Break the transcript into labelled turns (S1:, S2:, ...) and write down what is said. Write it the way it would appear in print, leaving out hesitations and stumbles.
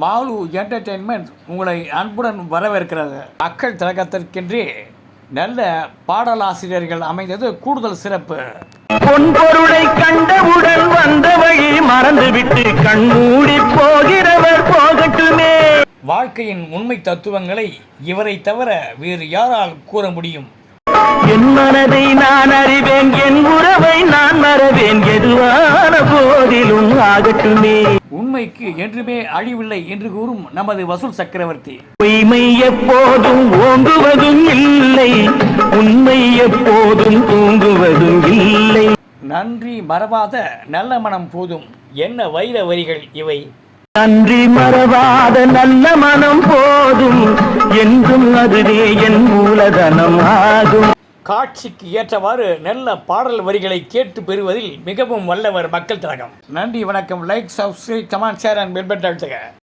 S1: Mall entertainment உங்களை அன்புடன் வரவேற்கிறது. மக்கள் திலகத்திற்கென்றே நல்ல பாடலாசிரியர்கள் அமைந்தது கூடுதல் சிறப்பு.
S2: பொன்பொருளை கண்டவுடன் வந்த வழி மறந்துவிட்டு கண்மூடி போகிறவர் போகட்டுமே.
S1: வாழ்க்கையின் உண்மை தத்துவங்களை இவரை தவிர வேறு யாரால் கூற முடியும்?
S2: என் மனதை நான் அறிவேன், என் உறவை நான் மறவேன், எதுவான போதிலும் ஆகட்டுமே.
S1: உண்மைக்கு என்றுமே அழிவில்லை என்று கூறும் நமது வசூல் சக்கரவர்த்தி.
S2: பொய்மை எப்போதும் ஓங்குவதும் இல்லை, உண்மை எப்போதும் தூங்குவதும் இல்லை.
S1: நன்றி மறவாத நல்ல மனம் போதும். என்ன வைர வரிகள் இவை!
S2: நன்றி மறவாத நல்ல மனம் போதும், என்றும் அதுவே என் மூலதனம் ஆகும்.
S1: காட்சிக்கு ஏற்றவாறு நல்ல பாடல் வரிகளை கேட்டு பெறுவதில் மிகவும் வல்லவர் மக்கள் திலகம். நன்றி, வணக்கம். Like, subscribe, comment, share and bell button அழுத்துக.